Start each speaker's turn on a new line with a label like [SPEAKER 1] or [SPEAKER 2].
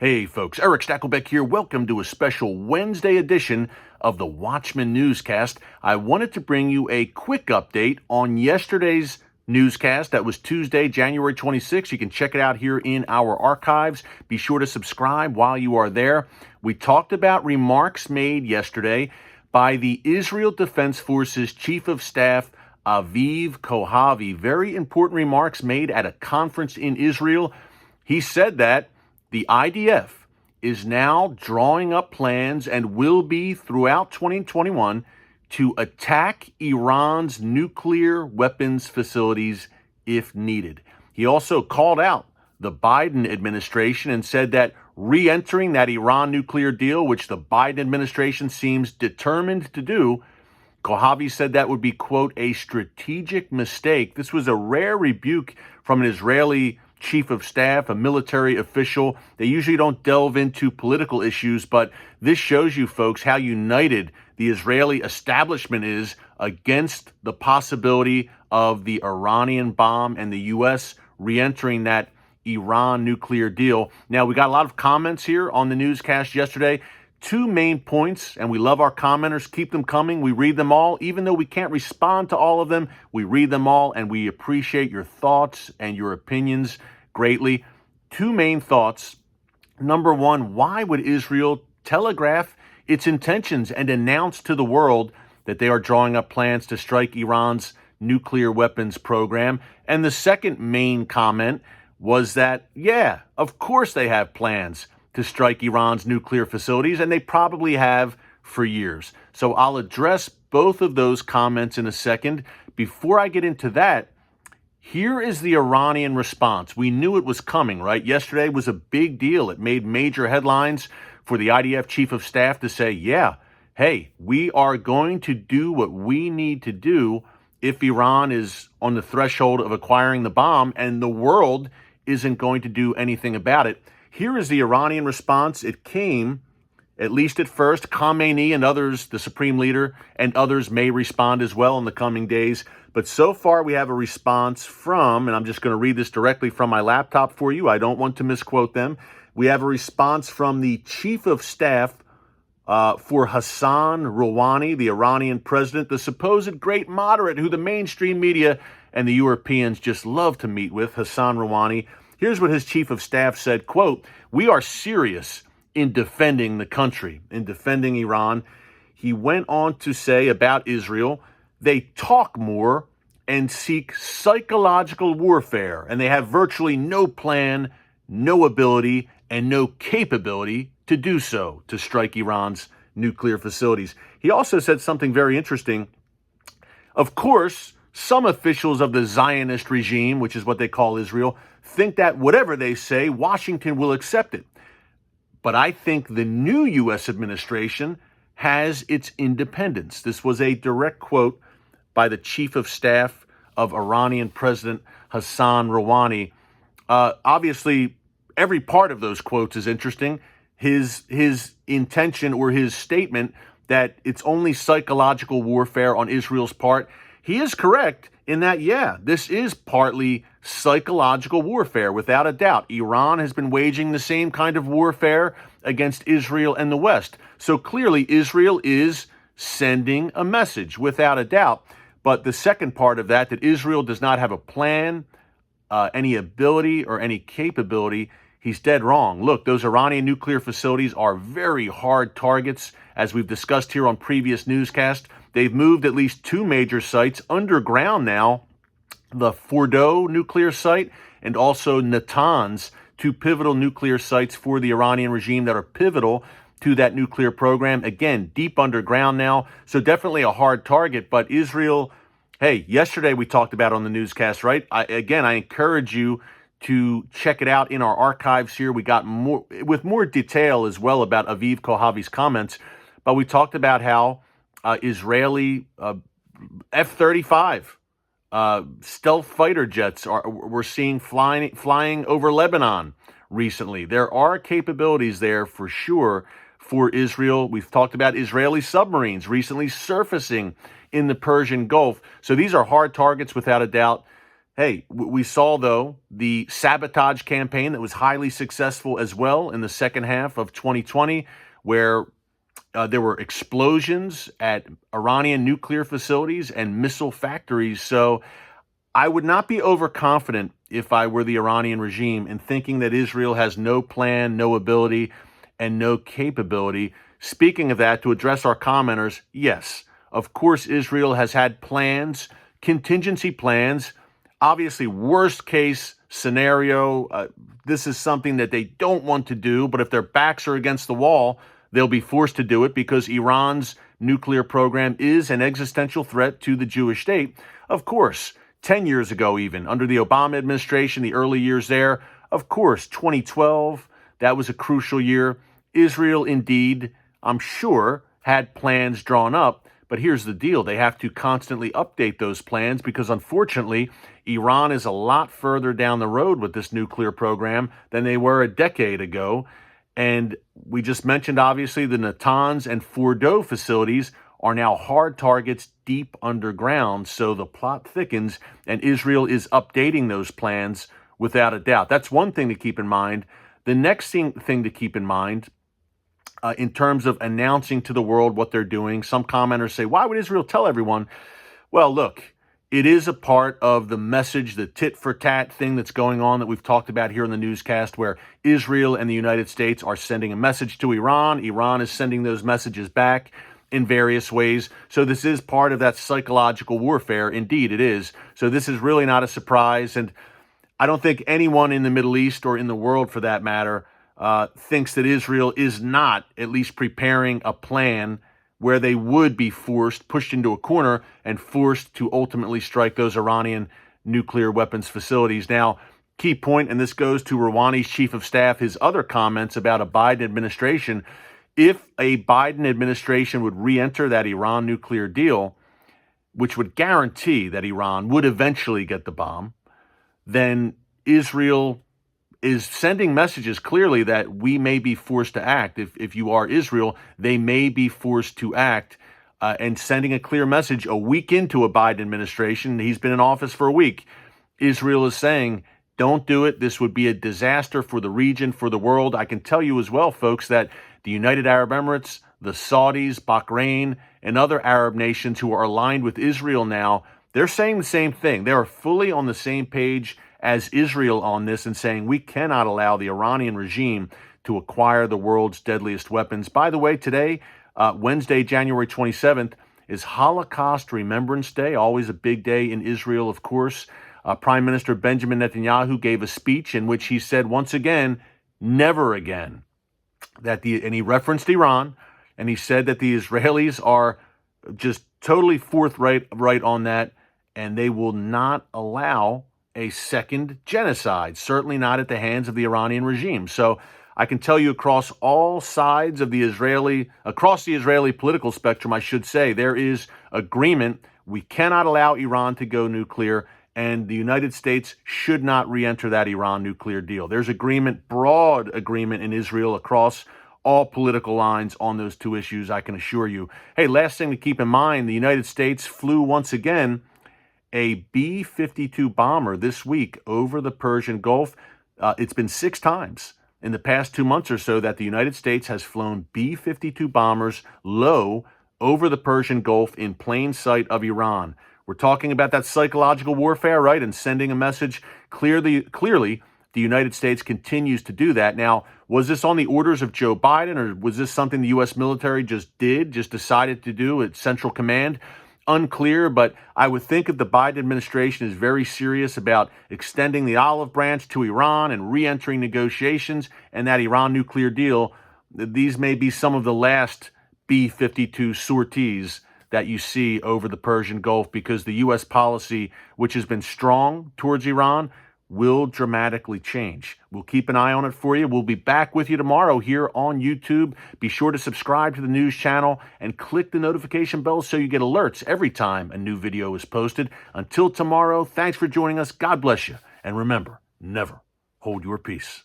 [SPEAKER 1] Hey folks, Erick Stakelbeck here. Welcome to a special Wednesday edition of the Watchman Newscast. I wanted to bring you a quick update on yesterday's newscast. That was Tuesday, January 26th. You can check it out here in our archives. Be sure to subscribe while you are there. We talked about remarks made yesterday by the Israel Defense Forces Chief of Staff, Aviv Kochavi. Very important remarks made at a conference in Israel. He said that the IDF is now drawing up plans and will be throughout 2021 to attack Iran's nuclear weapons facilities if needed. He also called out the Biden administration and said that re-entering that Iran nuclear deal, which the Biden administration seems determined to do, Kochavi said that would be, quote, a strategic mistake. This was a rare rebuke from an Israeli chief of staff, a military official. They usually don't delve into political issues, but this shows you, folks, how united the Israeli establishment is against the possibility of the Iranian bomb and the U.S. re-entering that Iran nuclear deal. Now, we got a lot of comments here on the newscast yesterday. Two main points, and we love our commenters. Keep them coming. We read them all. Even though we can't respond to all of them, we read them all, and we appreciate your thoughts and your opinions greatly. Two main thoughts. Number one, why would Israel telegraph its intentions and announce to the world that they are drawing up plans to strike Iran's nuclear weapons program? And the second main comment was that, yeah, of course they have plans to strike Iran's nuclear facilities, and they probably have for years. So I'll address both of those comments in a second. Before I get into that, here is the Iranian response. We knew it was coming, right? Yesterday was a big deal. It made major headlines for the IDF chief of staff to say, yeah, hey, we are going to do what we need to do if Iran is on the threshold of acquiring the bomb, and the world isn't going to do anything about it. Here is the Iranian response. It came, at least at first, Khamenei and others, the supreme leader, and others may respond as well in the coming days. But so far, we have a response from, and I'm just going to read this directly from my laptop for you. I don't want to misquote them. We have a response from the chief of staff for Hassan Rouhani, the Iranian president, the supposed great moderate who the mainstream media and the Europeans just love to meet with, Hassan Rouhani. Here's what his chief of staff said, quote, "We are serious in defending the country, in defending Iran." He went on to say about Israel, they talk more and seek psychological warfare, and they have virtually no plan, no ability, and no capability to do so, to strike Iran's nuclear facilities. He also said something very interesting. Of course, some officials of the Zionist regime, which is what they call Israel, think that whatever they say, Washington will accept it. But I think the new U.S. administration has its independence. This was a direct quote by the chief of staff of Iranian President Hassan Rouhani. Obviously, every part of those quotes is interesting. His intention or his statement that it's only psychological warfare on Israel's part, he is correct in that, yeah, this is partly psychological warfare, without a doubt. Iran has been waging the same kind of warfare against Israel and the West. So clearly, Israel is sending a message, without a doubt. But the second part of that Israel does not have a plan, any ability, or any capability, he's dead wrong. Look, those Iranian nuclear facilities are very hard targets, as we've discussed here on previous newscasts. They've moved at least two major sites underground now, the Fordow nuclear site and also Natanz, two pivotal nuclear sites for the Iranian regime that are pivotal to that nuclear program. Again, deep underground now, so definitely a hard target. But Israel, hey, yesterday we talked about on the newscast, right? I encourage you to check it out in our archives here. We got more with more detail as well about Aviv Kochavi's comments, but we talked about how Israeli F-35 stealth fighter jets we're seeing flying over Lebanon recently. There are capabilities there for sure for Israel. We've talked about Israeli submarines recently surfacing in the Persian Gulf. So these are hard targets without a doubt. Hey, we saw, though, the sabotage campaign that was highly successful as well in the second half of 2020, where there were explosions at Iranian nuclear facilities and missile factories. So I would not be overconfident if I were the Iranian regime in thinking that Israel has no plan, no ability, and no capability. Speaking of that, to address our commenters, yes, of course, Israel has had plans, contingency plans. Obviously, worst case scenario, this is something that they don't want to do, but if their backs are against the wall, they'll be forced to do it because Iran's nuclear program is an existential threat to the Jewish state. Of course, 10 years ago, even under the Obama administration, the early years there, of course, 2012, that was a crucial year. Israel, indeed, I'm sure, had plans drawn up. But here's the deal. They have to constantly update those plans because, unfortunately, Iran is a lot further down the road with this nuclear program than they were a decade ago. And we just mentioned, obviously, the Natanz and Fordo facilities are now hard targets deep underground. So the plot thickens, and Israel is updating those plans without a doubt. That's one thing to keep in mind. The next thing to keep in mind, in terms of announcing to the world what they're doing, some commenters say, why would Israel tell everyone? Well, look, it is a part of the message, the tit for tat thing that's going on that we've talked about here in the newscast, where Israel and the United States are sending a message to Iran. Iran is sending those messages back in various ways. So this is part of that psychological warfare. Indeed, it is. So this is really not a surprise. And I don't think anyone in the Middle East or in the world, for that matter, thinks that Israel is not at least preparing a plan where they would be pushed into a corner and forced to ultimately strike those Iranian nuclear weapons facilities. Now, key point, and this goes to Rouhani's chief of staff, his other comments about a Biden administration. If a Biden administration would re-enter that Iran nuclear deal, which would guarantee that Iran would eventually get the bomb, then Israel is sending messages clearly that we may be forced to act. If you are Israel, they may be forced to act, and sending a clear message a week into a Biden administration. He's been in office for a week. Israel is saying, don't do it. This would be a disaster for the region, for the world. I can tell you as well, folks, that the United Arab Emirates, the Saudis, Bahrain, and other Arab nations who are aligned with Israel now, they're saying the same thing. They are fully on the same page as Israel on this and saying we cannot allow the Iranian regime to acquire the world's deadliest weapons. By the way, today, Wednesday, January 27th, is Holocaust Remembrance Day, always a big day in Israel, of course. Prime Minister Benjamin Netanyahu gave a speech in which he said, once again, never again, and he referenced Iran, and he said that the Israelis are just totally forthright on that, and they will not allow a second genocide, certainly not at the hands of the Iranian regime. So I can tell you across all sides of across the Israeli political spectrum, I should say, there is agreement. We cannot allow Iran to go nuclear, and the United States should not re-enter that Iran nuclear deal. There's agreement, broad agreement in Israel across all political lines on those two issues, I can assure you. Hey, last thing to keep in mind, the United States flew once again a B-52 bomber this week over the Persian Gulf. It's been 6 times in the past 2 months or so that the United States has flown B-52 bombers low over the Persian Gulf in plain sight of Iran. We're talking about that psychological warfare, right? And sending a message. Clearly, the United States continues to do that. Now, was this on the orders of Joe Biden, or was this something the U.S. military just decided to do at Central Command? Unclear, but I would think if the Biden administration is very serious about extending the olive branch to Iran and re-entering negotiations and that Iran nuclear deal, these may be some of the last B-52 sorties that you see over the Persian Gulf, because the U.S. policy, which has been strong towards Iran, will dramatically change. We'll keep an eye on it for you. We'll be back with you tomorrow here on YouTube. Be sure to subscribe to the news channel and click the notification bell so you get alerts every time a new video is posted. Until tomorrow, thanks for joining us. God bless you. And remember, never hold your peace.